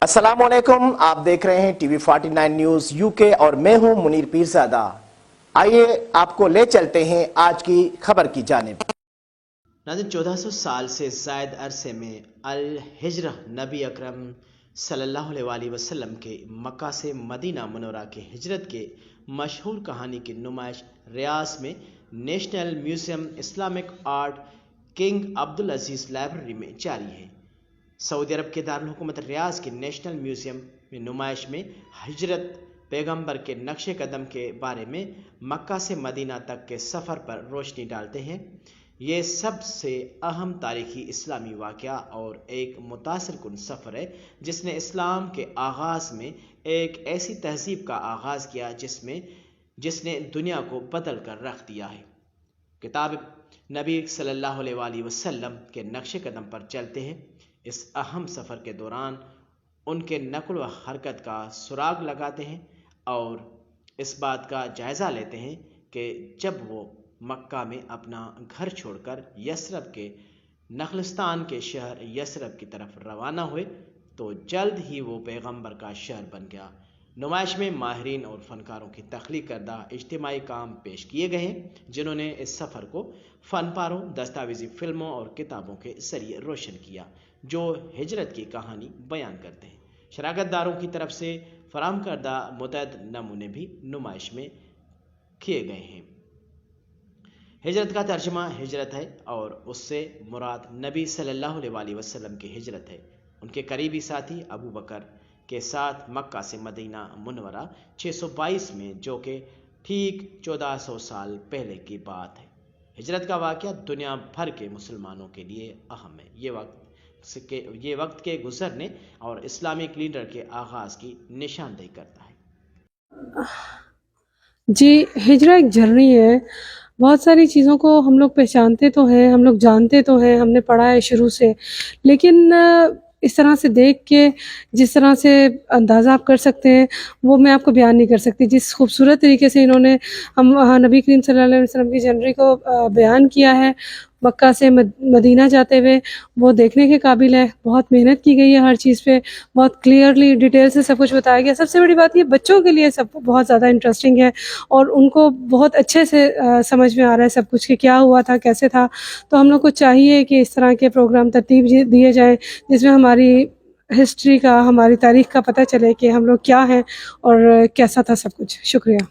अस्सलाम वालेकुम, आप देख रहे हैं टीवी 49 न्यूज यूके और मैं हूं मुनीर पीरजादा। आइए आपको ले चलते हैं आज की खबर की जानिब। नाज़रीन, 1400 साल से ज़ायद अरसे में अल हिज्र नबी अकरम सल्लल्लाहु अलैहि वसल्लम के मक्का से मदीना मुनव्वरा के हिजरत के मशहूर कहानी की नुमाइश रियाज में National Museum Islamic Art King Abdul Aziz Library में जारी है। सऊदी अरब के दारुल हुकूमत रियाज के नेशनल म्यूजियम में नुमाइश में हिजरत पैगंबर के नक्शे कदम के बारे में मक्का से मदीना तक के सफ़र पर रोशनी डालते हैं। ये सबसे अहम तारीखी इस्लामी वाक़या और एक मुतासिर कुन सफ़र है जिसने इस्लाम के आगाज़ में एक ऐसी तहजीब का आगाज़ किया जिसने दुनिया को बदल कर रख दिया है। किताब नबी सल्लल्लाहु अलैहि वसल्लम के नक्शे कदम पर चलते हैं। इस अहम सफ़र के दौरान उनके नक़ल व हरकत का सुराग लगाते हैं और इस बात का जायज़ा लेते हैं कि जब वो मक्का में अपना घर छोड़कर यसरब के नखलिस्तान के शहर यसरब की तरफ रवाना हुए तो जल्द ही वो पैगंबर का शहर बन गया। नुमाइश में माहिरीन और फ़नकारों की तख्लीक करदा इज्तिमाई काम पेश किए गए हैं जिन्होंने इस सफ़र को फ़नपारों, दस्तावेज़ी फ़िल्मों और किताबों के ज़रिए रोशन किया जो हिजरत की कहानी बयान करते हैं। शराकतदारों की तरफ से फराहम करदा मुतअद्दिद नमूने भी नुमाइश में किए गए हैं। हिजरत का तर्जुमा हिजरत है और उससे मुराद नबी सल्लल्लाहु अलैहि वसल्लम की हिजरत है। उनके करीबी साथी अबू बकर के साथ मक्का से मदीना मुनव्वरा 622 में, जो कि ठीक 1400 साल पहले की बात है। हिजरत का वाक़या दुनिया भर के मुसलमानों के लिए अहम है। ये वक्त के गुजरने और इस्लामिक लीडर के आगाज़ की निशानदेही करता है। जी, हिजरा एक जर्नी है। बहुत सारी चीज़ों को हम लोग पहचानते तो हैं, हम लोग जानते तो हैं, हमने पढ़ा है शुरू से, लेकिन इस तरह से देख के जिस तरह से अंदाज़ा आप कर सकते हैं वो मैं आपको बयान नहीं कर सकती। जिस खूबसूरत तरीके से इन्होंने नबी करीम सल्लल्लाहु अलैहि वसल्लम की जर्नी को बयान किया है मक्का से मदीना जाते हुए, वो देखने के काबिल है। बहुत मेहनत की गई है हर चीज़ पे, बहुत क्लियरली डिटेल से सब कुछ बताया गया। सबसे बड़ी बात ये बच्चों के लिए सब बहुत ज़्यादा इंटरेस्टिंग है और उनको बहुत अच्छे से समझ में आ रहा है सब कुछ कि क्या हुआ था, कैसे था। तो हम लोग को चाहिए कि इस तरह के प्रोग्राम तरतीब दिए जाएँ जिसमें हमारी हिस्ट्री का, हमारी तारीख़ का पता चले कि हम लोग क्या हैं और कैसा था सब कुछ। शुक्रिया।